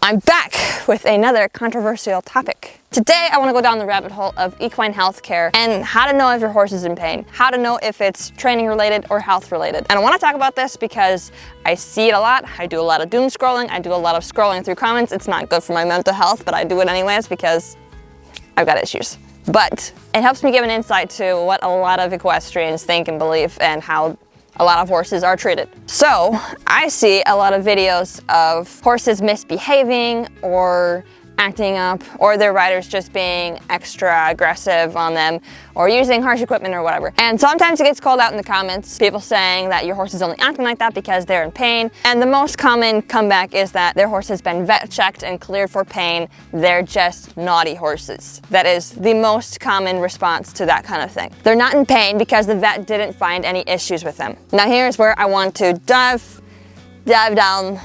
I'm back with another controversial topic. Today I want to go down the rabbit hole of equine healthcare and how to know if your horse is in pain, how to know if it's training related or health related. And I want to talk about this because I see it a lot. I do a lot of doom scrolling. I do a lot of scrolling through comments. It's not good for my mental health, but I do it anyways because I've got issues. But it helps me give an insight to what a lot of equestrians think and believe and how a lot of horses are treated. So I see a lot of videos of horses misbehaving or acting up, or their riders just being extra aggressive on them or using harsh equipment or whatever. And sometimes it gets called out in the comments, people saying that your horse is only acting like that because they're in pain. And the most common comeback is that their horse has been vet checked and cleared for pain. They're just naughty horses. That is the most common response to that kind of thing. They're not in pain because the vet didn't find any issues with them. Now here's where I want to dive down.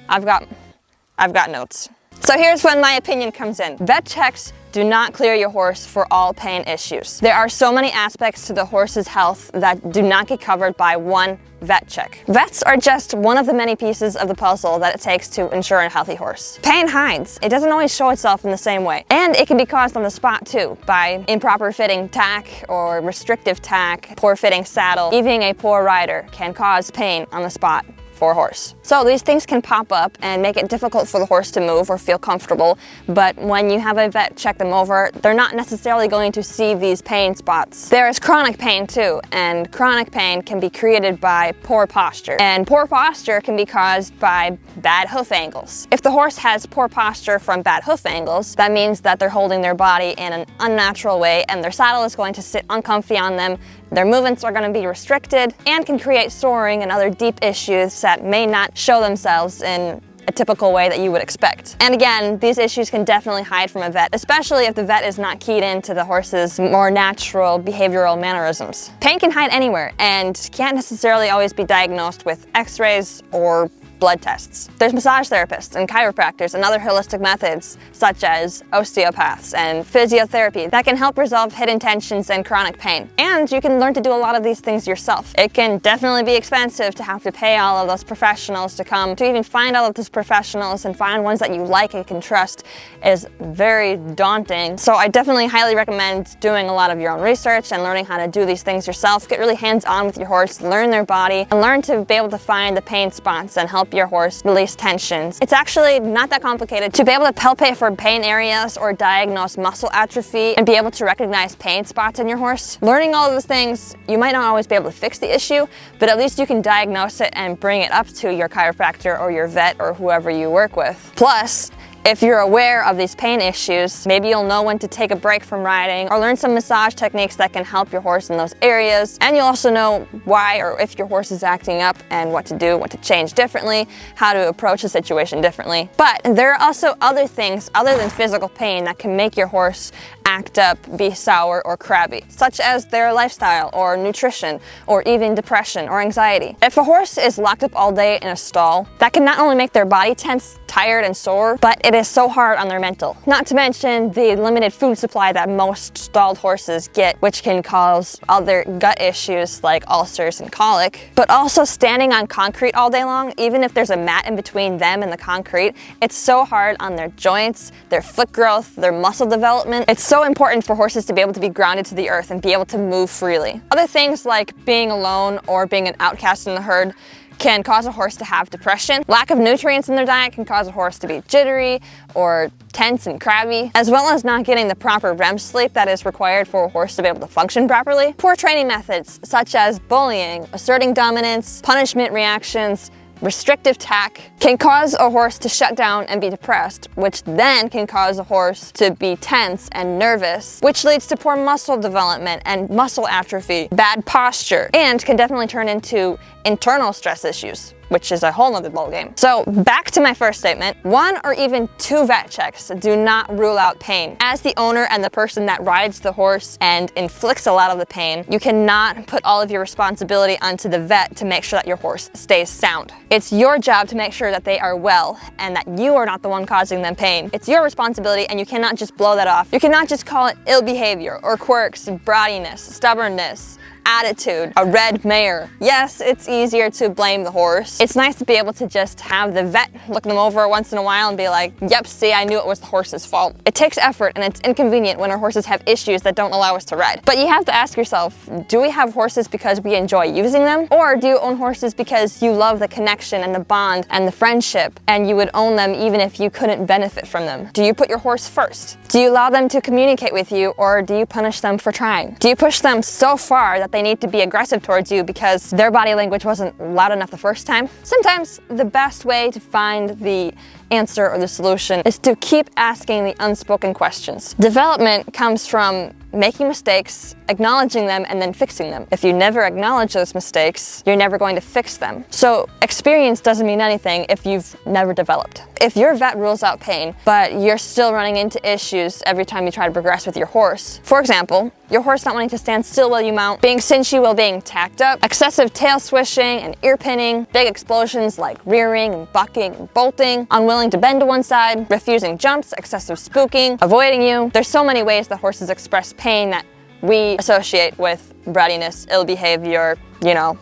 I've got notes. So here's when my opinion comes in. Vet checks do not clear your horse for all pain issues. There are so many aspects to the horse's health that do not get covered by one vet check. Vets are just one of the many pieces of the puzzle that it takes to ensure a healthy horse. Pain hides. It doesn't always show itself in the same way. And it can be caused on the spot too, by improper fitting tack or restrictive tack, poor fitting saddle. Even a poor rider can cause pain on the spot for a horse. So these things can pop up and make it difficult for the horse to move or feel comfortable, but when you have a vet check them over, they're not necessarily going to see these pain spots. There is chronic pain too, and chronic pain can be created by poor posture. And poor posture can be caused by bad hoof angles. If the horse has poor posture from bad hoof angles, that means that they're holding their body in an unnatural way and their saddle is going to sit uncomfy on them. Their movements are going to be restricted and can create soring and other deep issues that may not show themselves in a typical way that you would expect. And again, these issues can definitely hide from a vet, especially if the vet is not keyed into the horse's more natural behavioral mannerisms. Pain can hide anywhere and can't necessarily always be diagnosed with x-rays or blood tests. There's massage therapists and chiropractors and other holistic methods such as osteopaths and physiotherapy that can help resolve hidden tensions and chronic pain. And you can learn to do a lot of these things yourself. It can definitely be expensive to have to pay all of those professionals to come. To even find all of those professionals and find ones that you like and can trust is very daunting. So I definitely highly recommend doing a lot of your own research and learning how to do these things yourself. Get really hands-on with your horse, learn their body, and learn to be able to find the pain spots and help your horse release tensions. It's actually not that complicated to be able to palpate for pain areas or diagnose muscle atrophy and be able to recognize pain spots in your horse. Learning all of those things, you might not always be able to fix the issue, but at least you can diagnose it and bring it up to your chiropractor or your vet or whoever you work with. Plus, if you're aware of these pain issues, maybe you'll know when to take a break from riding or learn some massage techniques that can help your horse in those areas. And you'll also know why or if your horse is acting up and what to do, what to change differently, how to approach the situation differently. But there are also other things other than physical pain that can make your horse act up, be sour or crabby, such as their lifestyle or nutrition or even depression or anxiety. If a horse is locked up all day in a stall, that can not only make their body tense, tired and sore, but it is so hard on their mental. Not to mention the limited food supply that most stalled horses get, which can cause other gut issues like ulcers and colic. But also standing on concrete all day long, even if there's a mat in between them and the concrete, it's so hard on their joints, their foot growth, their muscle development. It's so important for horses to be able to be grounded to the earth and be able to move freely. Other things like being alone or being an outcast in the herd can cause a horse to have depression. Lack of nutrients in their diet can cause a horse to be jittery or tense and crabby, as well as not getting the proper REM sleep that is required for a horse to be able to function properly. Poor training methods such as bullying, asserting dominance, punishment reactions, restrictive tack can cause a horse to shut down and be depressed, which then can cause a horse to be tense and nervous, which leads to poor muscle development and muscle atrophy, bad posture, and can definitely turn into internal stress issues, which is a whole nother ballgame. So back to my first statement, 1 or even 2 vet checks do not rule out pain. As the owner and the person that rides the horse and inflicts a lot of the pain, you cannot put all of your responsibility onto the vet to make sure that your horse stays sound. It's your job to make sure that they are well and that you are not the one causing them pain. It's your responsibility and you cannot just blow that off. You cannot just call it ill behavior or quirks, brattiness, stubbornness, attitude, a red mare. Yes, it's easier to blame the horse. It's nice to be able to just have the vet look them over once in a while and be like, yep, see, I knew it was the horse's fault. It takes effort and it's inconvenient when our horses have issues that don't allow us to ride. But you have to ask yourself, do we have horses because we enjoy using them? Or do you own horses because you love the connection and the bond and the friendship, and you would own them even if you couldn't benefit from them? Do you put your horse first? Do you allow them to communicate with you, or do you punish them for trying? Do you push them so far that they need to be aggressive towards you because their body language wasn't loud enough the first time? Sometimes the best way to find the answer or the solution is to keep asking the unspoken questions. Development comes from making mistakes, acknowledging them, and then fixing them. If you never acknowledge those mistakes, you're never going to fix them. So experience doesn't mean anything if you've never developed. If your vet rules out pain, but you're still running into issues every time you try to progress with your horse, for example, your horse not wanting to stand still while you mount, being cinchy while being tacked up, excessive tail swishing and ear pinning, big explosions like rearing and bucking and bolting, unwilling to bend to one side, refusing jumps, excessive spooking, avoiding you. There's so many ways that horses express pain that we associate with brattiness, ill behavior,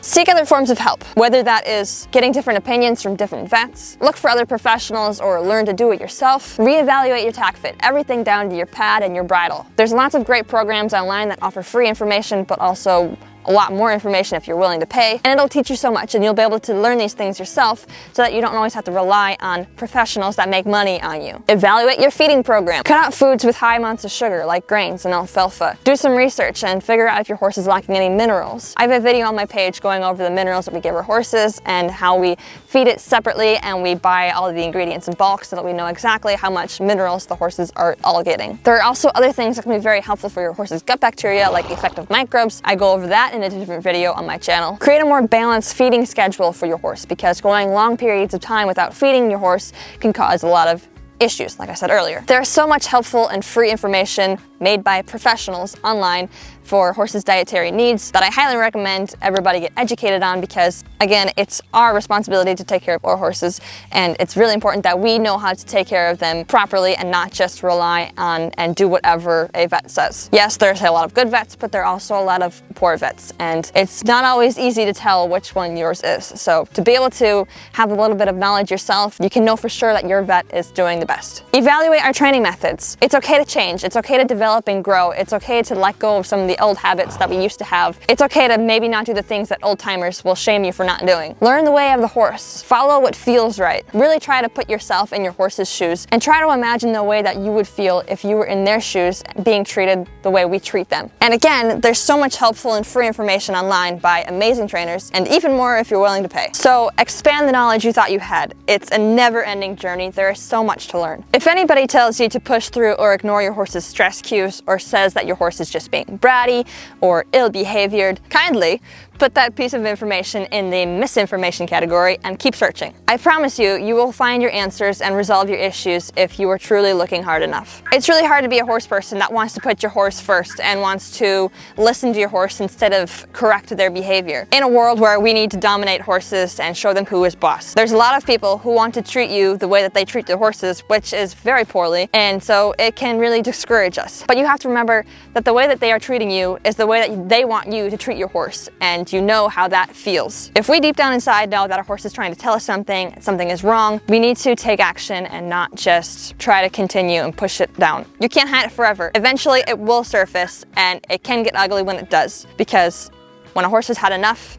Seek other forms of help, whether that is getting different opinions from different vets, look for other professionals, or learn to do it yourself. Reevaluate your tack fit, everything down to your pad and your bridle. There's lots of great programs online that offer free information, but also a lot more information if you're willing to pay, and it'll teach you so much, and you'll be able to learn these things yourself so that you don't always have to rely on professionals that make money on you. Evaluate your feeding program. Cut out foods with high amounts of sugar like grains and alfalfa. Do some research and figure out if your horse is lacking any minerals. I have a video on my page going over the minerals that we give our horses and how we feed it separately, and we buy all of the ingredients in bulk so that we know exactly how much minerals the horses are all getting. There are also other things that can be very helpful for your horse's gut bacteria, like effective microbes. I go over that in a different video on my channel. Create a more balanced feeding schedule for your horse, because going long periods of time without feeding your horse can cause a lot of issues, like I said earlier. There's so much helpful and free information made by professionals online for horses' dietary needs that I highly recommend everybody get educated on, because again, it's our responsibility to take care of our horses, and it's really important that we know how to take care of them properly and not just rely on and do whatever a vet says. Yes, there's a lot of good vets, but there are also a lot of poor vets, and it's not always easy to tell which one yours is. So to be able to have a little bit of knowledge yourself, you can know for sure that your vet is doing the best. Evaluate our training methods. It's okay to change. It's okay to develop and grow. It's okay to let go of some of the old habits that we used to have. It's okay to maybe not do the things that old timers will shame you for not doing. Learn the way of the horse. Follow what feels right. Really try to put yourself in your horse's shoes and try to imagine the way that you would feel if you were in their shoes being treated the way we treat them. And again, there's so much helpful and free information online by amazing trainers, and even more if you're willing to pay. So expand the knowledge you thought you had. It's a never-ending journey. There is so much to learn. If anybody tells you to push through or ignore your horse's stress cues, or says that your horse is just being bratty or ill-behaviored, kindly put that piece of information in the misinformation category and keep searching. I promise you, you will find your answers and resolve your issues if you are truly looking hard enough. It's really hard to be a horse person that wants to put your horse first and wants to listen to your horse instead of correct their behavior. In a world where we need to dominate horses and show them who is boss, there's a lot of people who want to treat you the way that they treat their horses, which is very poorly, and so it can really discourage us. But you have to remember that the way that they are treating you is the way that they want you to treat your horse, and you know how that feels. If we deep down inside know that our horse is trying to tell us something is wrong, we need to take action and not just try to continue and push it down. You can't hide it forever. Eventually it will surface, and it can get ugly when it does, because when a horse has had enough,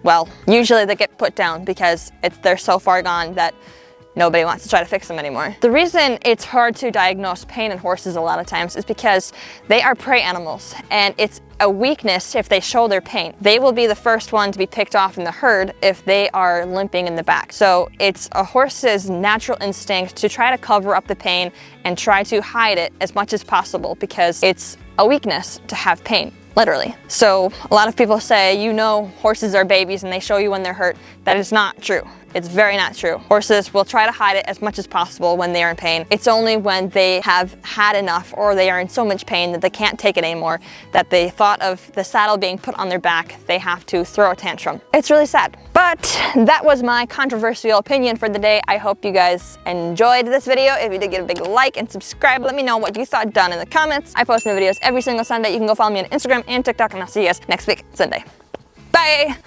well, usually they get put down because they're so far gone that nobody wants to try to fix them anymore. The reason it's hard to diagnose pain in horses a lot of times is because they are prey animals, and it's a weakness if they show their pain. They will be the first one to be picked off in the herd if they are limping in the back. So it's a horse's natural instinct to try to cover up the pain and try to hide it as much as possible, because it's a weakness to have pain. Literally. So a lot of people say, horses are babies and they show you when they're hurt. That is not true. It's very not true. Horses will try to hide it as much as possible when they are in pain. It's only when they have had enough or they are in so much pain that they can't take it anymore, that they thought of the saddle being put on their back, they have to throw a tantrum. It's really sad. But that was my controversial opinion for the day. I hope you guys enjoyed this video. If you did, give a big like and subscribe. Let me know what you thought down in the comments. I post new videos every single Sunday. You can go follow me on Instagram and TikTok, and I'll see you guys next week, Sunday. Bye!